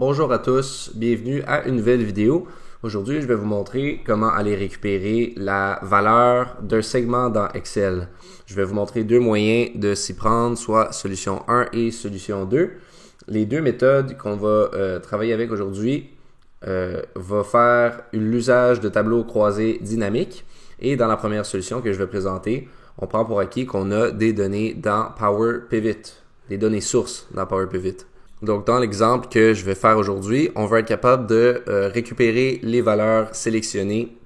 Bonjour à tous, bienvenue à une nouvelle vidéo. Aujourd'hui, je vais vous montrer comment aller récupérer la valeur d'un segment dans Excel. Je vais vous montrer deux moyens de s'y prendre, soit solution 1 et solution 2. Les deux méthodes qu'on va travailler avec aujourd'hui vont faire l'usage de tableaux croisés dynamiques. Et dans la première solution que je vais présenter, on prend pour acquis qu'on a des données dans Power Pivot, des données sources dans Power Pivot. Donc, dans l'exemple que je vais faire aujourd'hui, on va être capable de récupérer les valeurs sélectionnées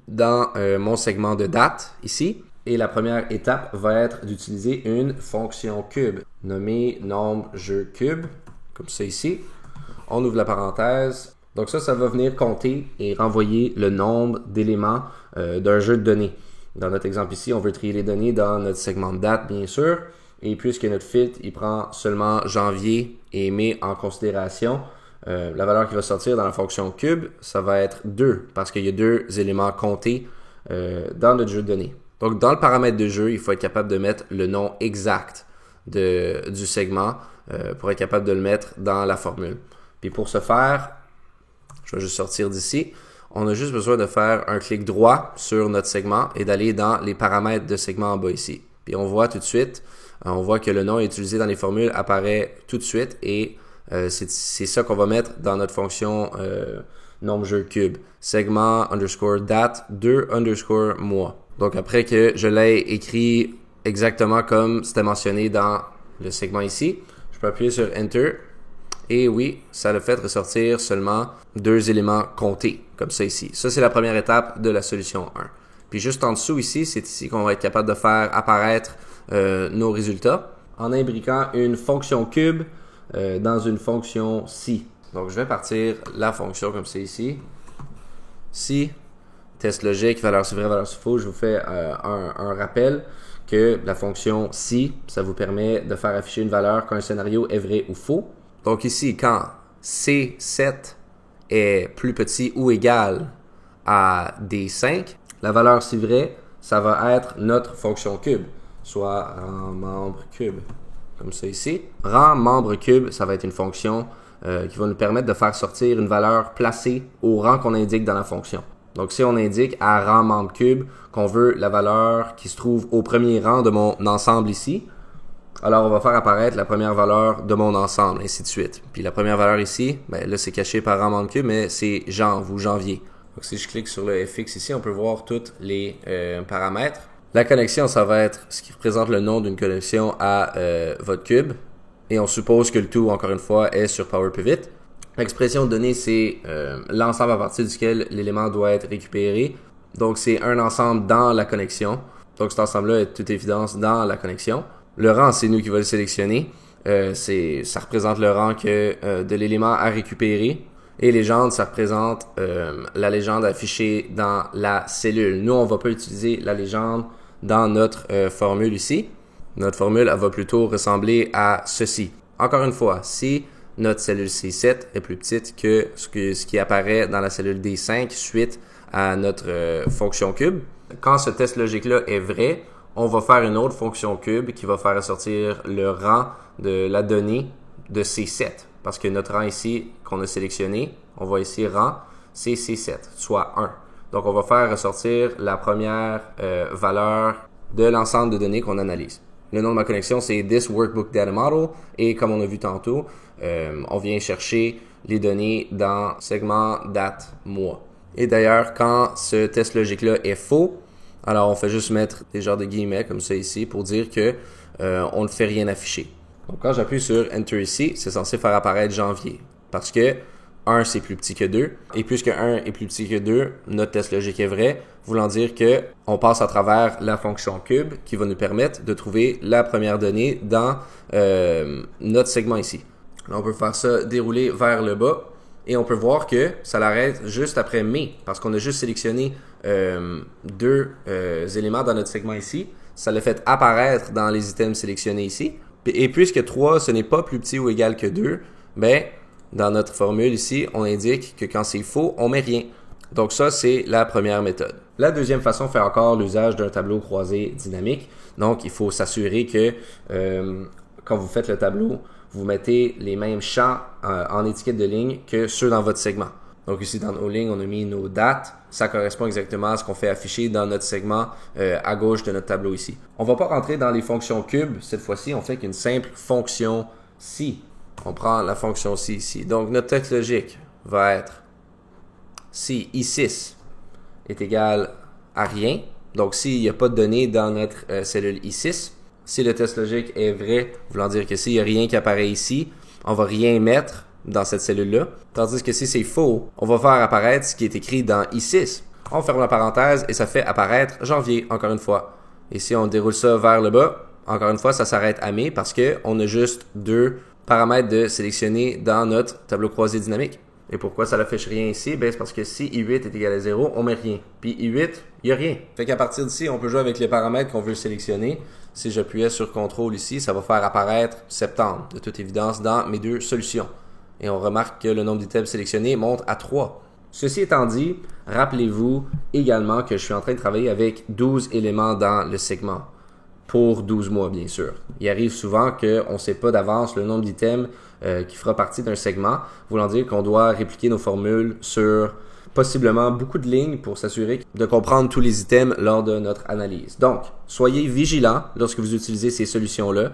dans mon segment de date ici. Et la première étape va être d'utiliser une fonction cube nommée nombre jeu cube, comme ça ici. On ouvre la parenthèse. Donc ça va venir compter et renvoyer le nombre d'éléments d'un jeu de données. Dans notre exemple ici, on veut trier les données dans notre segment de date, bien sûr. Et puisque notre filtre, il prend seulement janvier et met en considération la valeur qui va sortir dans la fonction cube, ça va être 2 parce qu'il y a deux éléments comptés dans notre jeu de données. Donc, dans le paramètre de jeu, il faut être capable de mettre le nom exact du segment pour être capable de le mettre dans la formule. Puis pour ce faire, je vais juste sortir d'ici. On a juste besoin de faire un clic droit sur notre segment et d'aller dans les paramètres de segment en bas ici. Puis on voit tout de suite, on voit que le nom utilisé dans les formules apparaît tout de suite et c'est ça qu'on va mettre dans notre fonction nombre jeu cube. Segment underscore date 2 underscore mois. Donc après que je l'ai écrit exactement comme c'était mentionné dans le segment ici, je peux appuyer sur Enter. Et oui, ça le fait ressortir seulement deux éléments comptés, comme ça ici. Ça, c'est la première étape de la solution 1. Puis juste en dessous ici, c'est ici qu'on va être capable de faire apparaître nos résultats en imbriquant une fonction cube dans une fonction si. Donc, je vais partir la fonction comme c'est ici. Si, test logique, valeur c'est vrai, valeur c'est faux. Je vous fais un rappel que la fonction si, ça vous permet de faire afficher une valeur quand un scénario est vrai ou faux. Donc ici, quand C7 est plus petit ou égal à D5, la valeur si vrai, ça va être notre fonction cube, soit rang membre cube, comme ça ici. Rang membre cube, ça va être une fonction qui va nous permettre de faire sortir une valeur placée au rang qu'on indique dans la fonction. Donc si on indique à rang membre cube qu'on veut la valeur qui se trouve au premier rang de mon ensemble ici, alors on va faire apparaître la première valeur de mon ensemble, ainsi de suite. Puis la première valeur ici, ben là c'est caché par rang membre cube, mais c'est janv ou janvier. Donc si je clique sur le FX ici, on peut voir tous les paramètres. La connexion, ça va être ce qui représente le nom d'une connexion à votre cube. Et on suppose que le tout, encore une fois, est sur Power Pivot. L'expression de données, c'est l'ensemble à partir duquel l'élément doit être récupéré. Donc c'est un ensemble dans la connexion. Donc cet ensemble-là est de toute évidence dans la connexion. Le rang, c'est nous qui va le sélectionner. Ça représente le rang de l'élément à récupérer. Et légende, ça représente la légende affichée dans la cellule. Nous, on ne va pas utiliser la légende dans notre formule ici. Notre formule, elle va plutôt ressembler à ceci. Encore une fois, si notre cellule C7 est plus petite que ce qui apparaît dans la cellule D5 suite à notre fonction cube, quand ce test logique-là est vrai, on va faire une autre fonction cube qui va faire ressortir le rang de la donnée de C7. Parce que notre rang ici qu'on a sélectionné, on voit ici rang, c'est C7, soit 1. Donc on va faire ressortir la première valeur de l'ensemble de données qu'on analyse. Le nom de ma connexion, c'est This Workbook Data Model. Et comme on a vu tantôt, on vient chercher les données dans segment date mois. Et d'ailleurs, quand ce test logique-là est faux, alors on fait juste mettre des genres de guillemets comme ça ici pour dire que on ne fait rien afficher. Donc quand j'appuie sur Enter ici, c'est censé faire apparaître janvier. Parce que 1 c'est plus petit que 2. Et puisque 1 est plus petit que 2, notre test logique est vrai, voulant dire que on passe à travers la fonction cube qui va nous permettre de trouver la première donnée dans notre segment ici. Là, on peut faire ça dérouler vers le bas. Et on peut voir que ça l'arrête juste après mai, parce qu'on a juste sélectionné deux éléments dans notre segment ici. Ça l'a fait apparaître dans les items sélectionnés ici. Et puisque 3, ce n'est pas plus petit ou égal que 2, ben, dans notre formule ici, on indique que quand c'est faux, on met rien. Donc ça, c'est la première méthode. La deuxième façon fait encore l'usage d'un tableau croisé dynamique. Donc, il faut s'assurer que quand vous faites le tableau, vous mettez les mêmes champs en étiquette de ligne que ceux dans votre segment. Donc ici, dans nos lignes, on a mis nos dates. Ça correspond exactement à ce qu'on fait afficher dans notre segment à gauche de notre tableau ici. On ne va pas rentrer dans les fonctions cubes. Cette fois-ci, on fait qu'une simple fonction si. On prend la fonction si ici. Donc, notre texte logique va être si I6 est égal à rien. Donc, s'il n'y a pas de données dans notre cellule I6, si le test logique est vrai, voulant dire que s'il n'y a rien qui apparaît ici, on ne va rien mettre dans cette cellule-là. Tandis que si c'est faux, on va faire apparaître ce qui est écrit dans I6. On ferme la parenthèse et ça fait apparaître janvier, encore une fois. Et si on déroule ça vers le bas, encore une fois, ça s'arrête à mai parce qu'on a juste deux paramètres de sélectionner dans notre tableau croisé dynamique. Et pourquoi ça n'affiche rien ici? Ben, c'est parce que si I8 est égal à 0, on met rien. Puis I8, il n'y a rien. Fait qu'à partir d'ici, on peut jouer avec les paramètres qu'on veut sélectionner. Si j'appuyais sur CTRL ici, ça va faire apparaître septembre, de toute évidence, dans mes deux solutions. Et on remarque que le nombre d'items sélectionnés monte à 3. Ceci étant dit, rappelez-vous également que je suis en train de travailler avec 12 éléments dans le segment. Pour 12 mois, bien sûr. Il arrive souvent qu'on ne sait pas d'avance le nombre d'items qui fera partie d'un segment, voulant dire qu'on doit répliquer nos formules sur possiblement beaucoup de lignes pour s'assurer de comprendre tous les items lors de notre analyse. Donc, soyez vigilants lorsque vous utilisez ces solutions-là,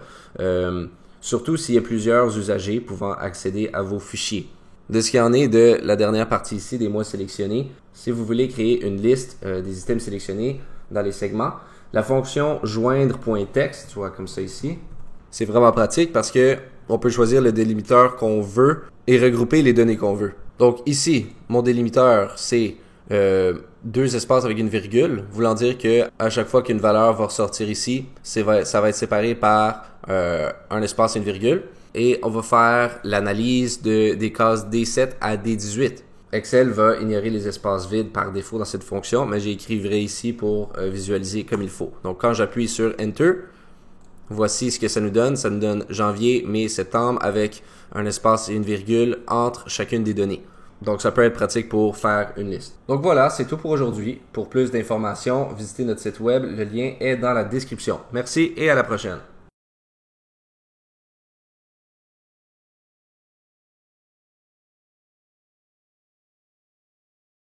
surtout s'il y a plusieurs usagers pouvant accéder à vos fichiers. De ce qu'il en est de la dernière partie ici des mois sélectionnés, si vous voulez créer une liste des items sélectionnés dans les segments, la fonction joindre.text, tu vois comme ça ici, c'est vraiment pratique parce que on peut choisir le délimiteur qu'on veut et regrouper les données qu'on veut. Donc ici, mon délimiteur, c'est deux espaces avec une virgule, voulant dire que à chaque fois qu'une valeur va ressortir ici, ça va être séparé par un espace et une virgule. Et on va faire l'analyse des cases D7 à D18. Excel va ignorer les espaces vides par défaut dans cette fonction, mais j'écrirai ici pour visualiser comme il faut. Donc quand j'appuie sur Enter, voici ce que ça nous donne. Ça nous donne janvier, mai, septembre avec un espace et une virgule entre chacune des données. Donc ça peut être pratique pour faire une liste. Donc voilà, c'est tout pour aujourd'hui. Pour plus d'informations, visitez notre site web. Le lien est dans la description. Merci et à la prochaine.